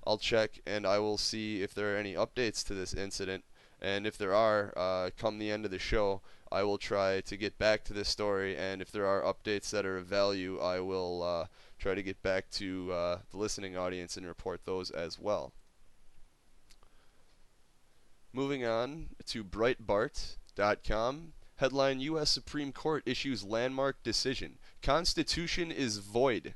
I'll check and I will see if there are any updates to this incident. And if there are, come the end of the show, I will try to get back to this story. And if there are updates that are of value, I will try to get back to the listening audience and report those as well. Moving on to Breitbart.com. Headline: U.S. Supreme Court issues landmark decision. Constitution is void.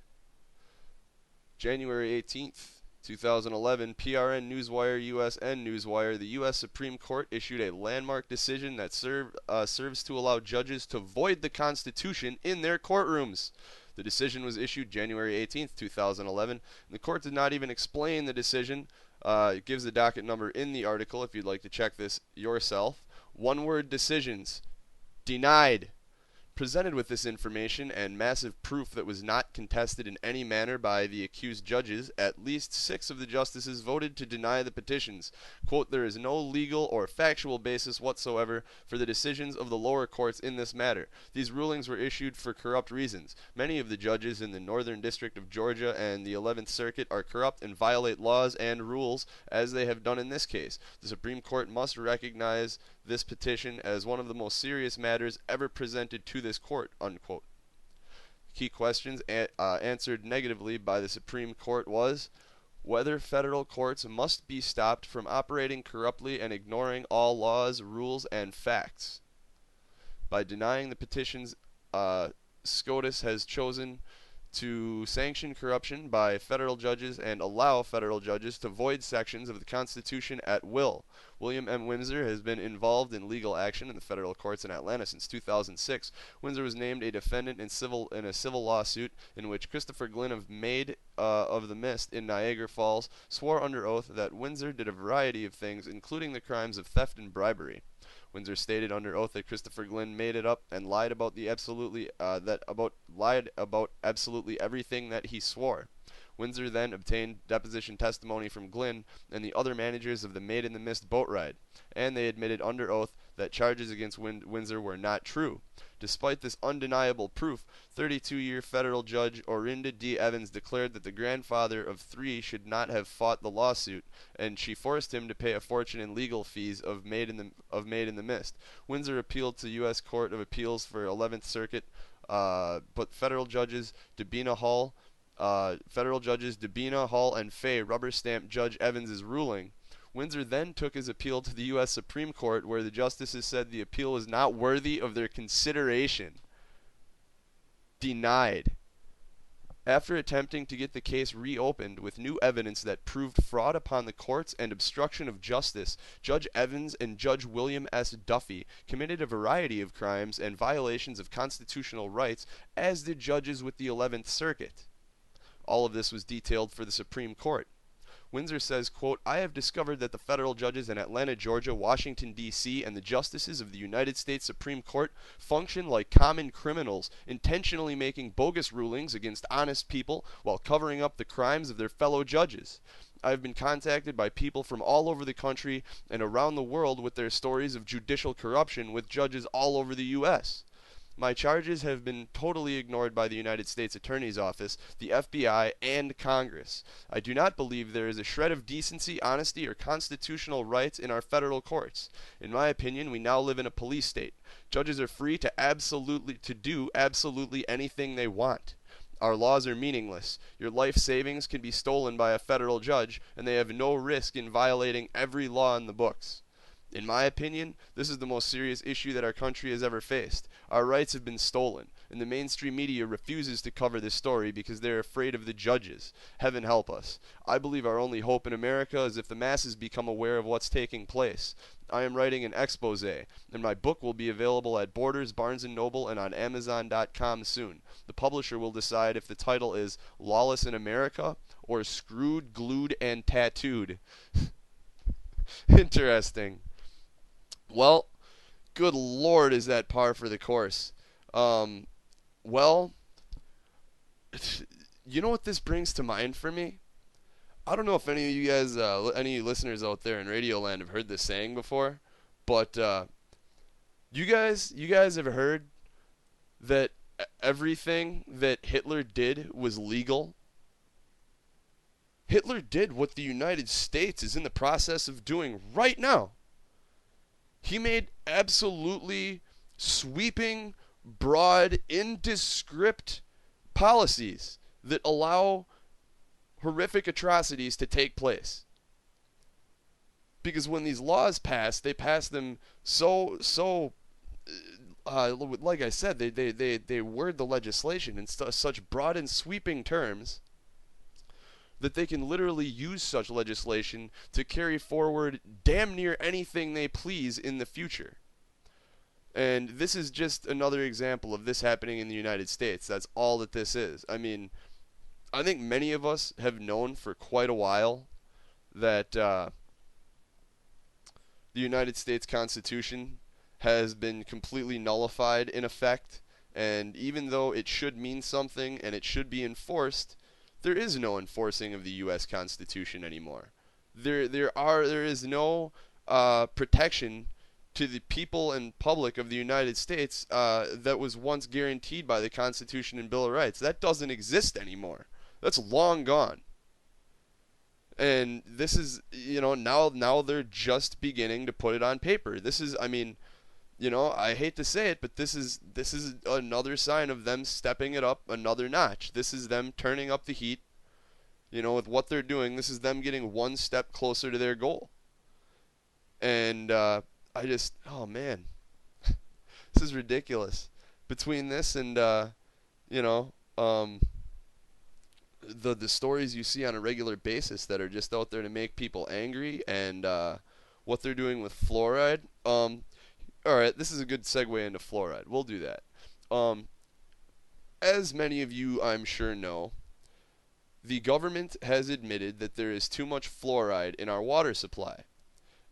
January 18th, 2011, PRN Newswire, USN Newswire. The U.S. Supreme Court issued a landmark decision that serves to allow judges to void the Constitution in their courtrooms. The decision was issued January 18th, 2011. And the court did not even explain the decision. It gives the docket number in the article if you'd like to check this yourself. One-word decisions. Denied. Presented with this information and massive proof that was not contested in any manner by the accused judges, at least 6 of the justices voted to deny the petitions. Quote, there is no legal or factual basis whatsoever for the decisions of the lower courts in this matter. These rulings were issued for corrupt reasons. Many of the judges in the Northern District of Georgia and the 11th Circuit are corrupt and violate laws and rules, as they have done in this case. The Supreme Court must recognize this petition as one of the most serious matters ever presented to this court, unquote. Key questions answered negatively by the Supreme Court was whether federal courts must be stopped from operating corruptly and ignoring all laws, rules, and facts. By denying the petitions, SCOTUS has chosen to sanction corruption by federal judges and allow federal judges to void sections of the Constitution at will. William M. Windsor has been involved in legal action in the federal courts in Atlanta since 2006. Windsor was named a defendant in a civil lawsuit in which Christopher Glynn of Maid of the Mist in Niagara Falls swore under oath that Windsor did a variety of things, including the crimes of theft and bribery. Windsor stated under oath that Christopher Glynn made it up and lied about absolutely everything that he swore. Windsor then obtained deposition testimony from Glynn and the other managers of the Maid in the Mist boat ride, and they admitted under oath that charges against Windsor were not true. Despite this undeniable proof, 32-year federal judge Orinda D. Evans declared that the grandfather of 3 should not have fought the lawsuit, and she forced him to pay a fortune in legal fees of Maid in the Mist. Windsor appealed to U.S. Court of Appeals for 11th Circuit, but federal judges Dabina Hall, and Fay rubber-stamped Judge Evans' ruling. Windsor then took his appeal to the U.S. Supreme Court, where the justices said the appeal was not worthy of their consideration. Denied. After attempting to get the case reopened with new evidence that proved fraud upon the courts and obstruction of justice, Judge Evans and Judge William S. Duffy committed a variety of crimes and violations of constitutional rights, as did judges with the 11th Circuit. All of this was detailed for the Supreme Court. Windsor says, quote, I have discovered that the federal judges in Atlanta, Georgia, Washington, D.C., and the justices of the United States Supreme Court function like common criminals, intentionally making bogus rulings against honest people while covering up the crimes of their fellow judges. I have been contacted by people from all over the country and around the world with their stories of judicial corruption with judges all over the U.S. My charges have been totally ignored by the United States Attorney's Office, the FBI, and Congress. I do not believe there is a shred of decency, honesty, or constitutional rights in our federal courts. In my opinion, we now live in a police state. Judges are free to do absolutely anything they want. Our laws are meaningless. Your life savings can be stolen by a federal judge, and they have no risk in violating every law in the books. In my opinion, this is the most serious issue that our country has ever faced. Our rights have been stolen, and the mainstream media refuses to cover this story because they're afraid of the judges. Heaven help us. I believe our only hope in America is if the masses become aware of what's taking place. I am writing an expose, and my book will be available at Borders, Barnes & Noble, and on Amazon.com soon. The publisher will decide if the title is Lawless in America or Screwed, Glued, and Tattooed. Interesting. Well, good Lord, is that par for the course. Well, you know what this brings to mind for me? I don't know if any of you guys, any listeners out there in Radio Land have heard this saying before, but you guys ever heard that everything that Hitler did was legal? Hitler did what the United States is in the process of doing right now. He made absolutely sweeping, broad, indescript policies that allow horrific atrocities to take place. Because when these laws pass, they pass them like I said, they word the legislation in such broad and sweeping terms that they can literally use such legislation to carry forward damn near anything they please in the future. And this is just another example of this happening in the United States. That's all that this is. I mean, I think many of us have known for quite a while that the United States Constitution has been completely nullified in effect, and even though it should mean something and it should be enforced, there is no enforcing of the U.S. Constitution anymore. There is no protection to the people and public of the United States that was once guaranteed by the Constitution and Bill of Rights. That doesn't exist anymore. That's long gone. And this is, now they're just beginning to put it on paper. This is, I mean, I hate to say it, but this is another sign of them stepping it up another notch. This is them turning up the heat, with what they're doing. This is them getting one step closer to their goal. And oh man, this is ridiculous. Between this and the stories you see on a regular basis that are just out there to make people angry, and what they're doing with fluoride. All right, this is a good segue into fluoride. We'll do that. As many of you, I'm sure, know, the government has admitted that there is too much fluoride in our water supply.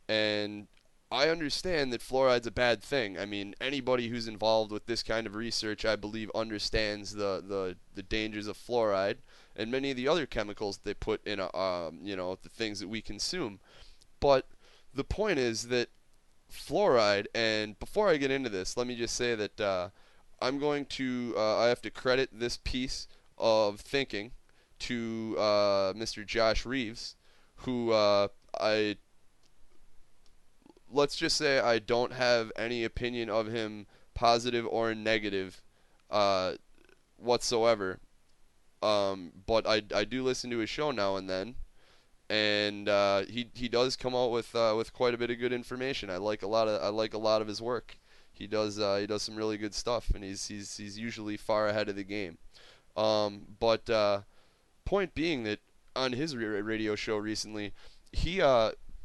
And I understand that fluoride's a bad thing. I mean, anybody who's involved with this kind of research, I believe, understands the dangers of fluoride and many of the other chemicals they put in, the things that we consume. But the point is that fluoride, and before I get into this, let me just say that I have to credit this piece of thinking to Mr. Josh Reeves, who let's just say I don't have any opinion of him, positive or negative, whatsoever. But I do listen to his show now and then, and he does come out with quite a bit of good information. I like a lot of his work. He does some really good stuff, and he's usually far ahead of the game. But point being that on his radio show recently, he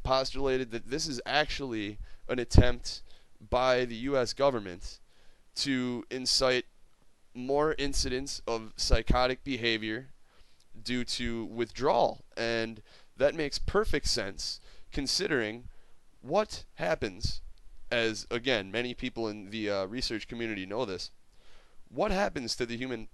postulated that this is actually an attempt by the U.S. government to incite more incidents of psychotic behavior due to withdrawal. And that makes perfect sense considering what happens, as again many people in the research community know this, what happens to the human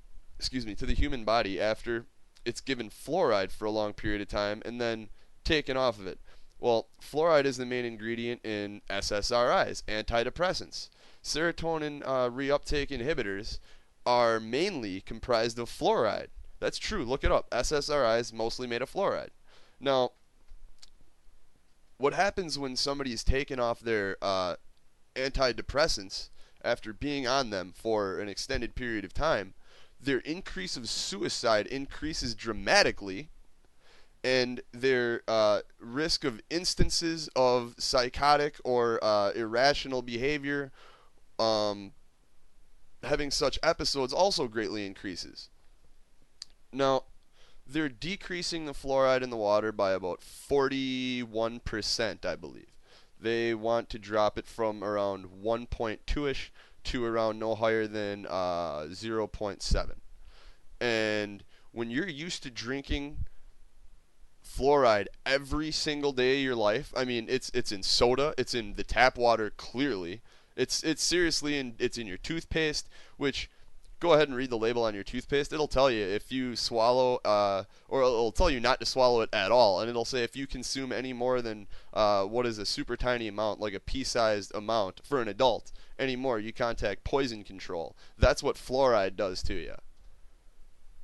body after it's given fluoride for a long period of time and then taken off of it. Well, fluoride is the main ingredient in SSRIs, antidepressants. Serotonin reuptake inhibitors are mainly comprised of fluoride. That's true. Look it up. SSRIs mostly made of fluoride. Now, what happens when somebody's taken off their antidepressants after being on them for an extended period of time? Their increase of suicide increases dramatically, and their risk of instances of psychotic or irrational behavior, having such episodes, also greatly increases. Now, they're decreasing the fluoride in the water by about 41%, I believe. They want to drop it from around 1.2-ish to around no higher than 0.7. And when you're used to drinking fluoride every single day of your life, I mean, it's in soda, it's in the tap water, clearly. It's seriously it's in your toothpaste, which, go ahead and read the label on your toothpaste. It'll tell you if you swallow, or it'll tell you not to swallow it at all. And it'll say if you consume any more than what is a super tiny amount, like a pea-sized amount for an adult, anymore, you contact poison control. That's what fluoride does to you.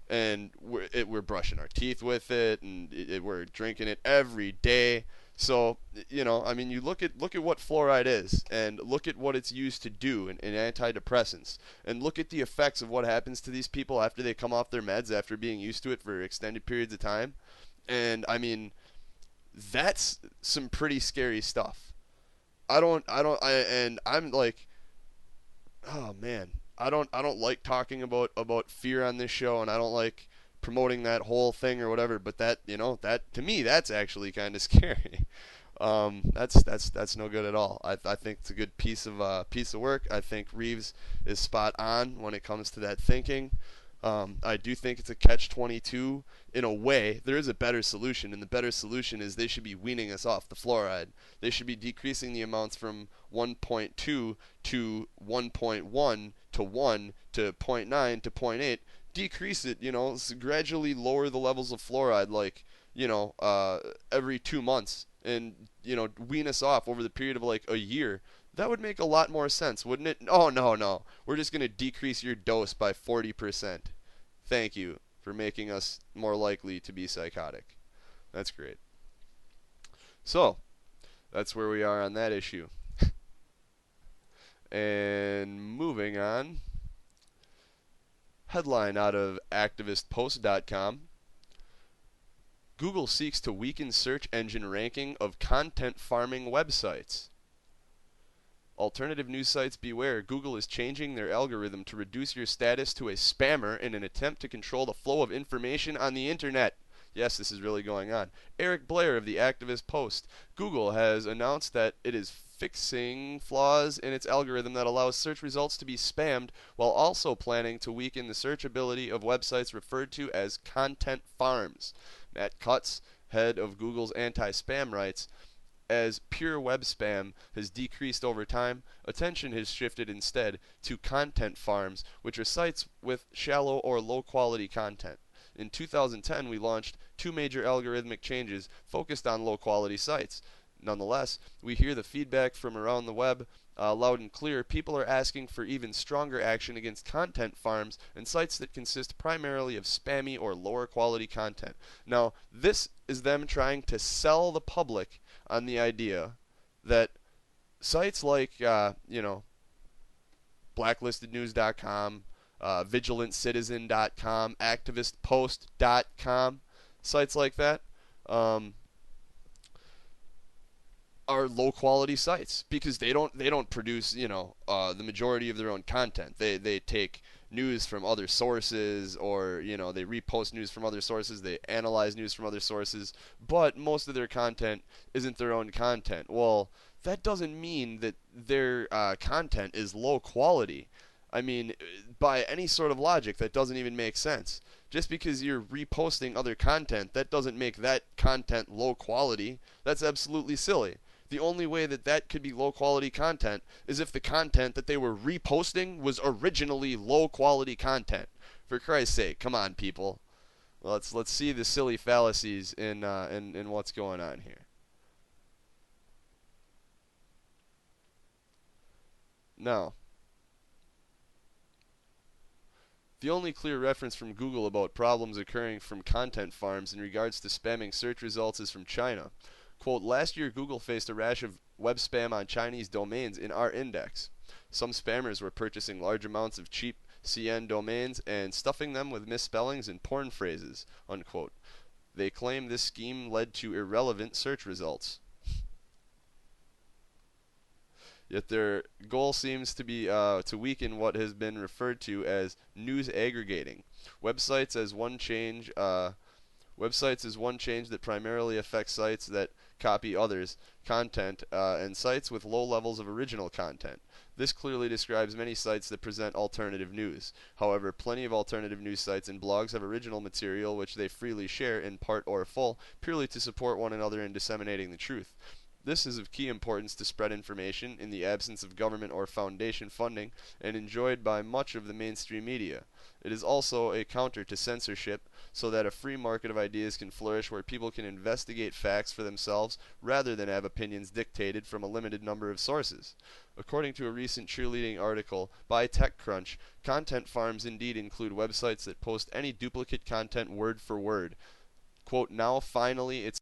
and we're brushing our teeth with it, and we're drinking it every day. So, I mean, you look at what fluoride is, and look at what it's used to do in antidepressants, and look at the effects of what happens to these people after they come off their meds after being used to it for extended periods of time. And I mean, that's some pretty scary stuff. And I'm like, oh man, I don't like talking about fear on this show, and I don't like promoting that whole thing or whatever. But that to me, that's actually kind of scary. That's no good at all. I think it's a good piece of work. I think Reeves is spot on when it comes to that thinking. I do think it's a catch-22 in a way. There is a better solution, and the better solution is they should be weaning us off the fluoride. They should be decreasing the amounts from 1.2 to 1.1 to 1 to zero point 0.9 to zero point 0.8. Decrease it, gradually lower the levels of fluoride, like, every 2 months, and, wean us off over the period of like a year. That would make a lot more sense, wouldn't it? Oh, no, no. We're just going to decrease your dose by 40%. Thank you for making us more likely to be psychotic. That's great. So, that's where we are on that issue. And moving on. Headline out of activistpost.com. Google seeks to weaken search engine ranking of content farming websites. Alternative news sites beware. Google is changing their algorithm to reduce your status to a spammer in an attempt to control the flow of information on the internet. Yes, this is really going on. Eric Blair of the Activist Post. Google has announced that it is fixing flaws in its algorithm that allows search results to be spammed, while also planning to weaken the searchability of websites referred to as content farms. Matt Cutts, head of Google's anti-spam rights, as pure web spam has decreased over time, attention has shifted instead to content farms, which are sites with shallow or low quality content. In 2010, we launched 2 major algorithmic changes focused on low quality sites. Nonetheless, we hear the feedback from around the web loud and clear. People are asking for even stronger action against content farms and sites that consist primarily of spammy or lower quality content. Now, this is them trying to sell the public on the idea that sites like, blacklistednews.com, vigilantcitizen.com, activistpost.com, sites like that, are low quality sites because they don't produce the majority of their own content. They take news from other sources, or they repost news from other sources, they analyze news from other sources, but most of their content isn't their own content. Well, that doesn't mean that their content is low quality. I mean, by any sort of logic, that doesn't even make sense. Just because you're reposting other content, that doesn't make that content low quality. That's absolutely silly. The only way that that could be low quality content is if the content that they were reposting was originally low quality content. For Christ's sake, come on, people. Let's see the silly fallacies in what's going on here. Now, the only clear reference from Google about problems occurring from content farms in regards to spamming search results is from China. Quote, last year Google faced a rash of web spam on Chinese domains in our index. Some spammers were purchasing large amounts of cheap CN domains and stuffing them with misspellings and porn phrases, unquote. They claim this scheme led to irrelevant search results. Yet their goal seems to be to weaken what has been referred to as news aggregating. Websites is one change that primarily affects sites that copy others' content and sites with low levels of original content. This clearly describes many sites that present alternative news. However, plenty of alternative news sites and blogs have original material which they freely share in part or full, purely to support one another in disseminating the truth. This is of key importance to spread information in the absence of government or foundation funding and enjoyed by much of the mainstream media. It is also a counter to censorship, so that a free market of ideas can flourish where people can investigate facts for themselves rather than have opinions dictated from a limited number of sources. According to a recent cheerleading article by TechCrunch, content farms indeed include websites that post any duplicate content word for word. Quote, now finally it's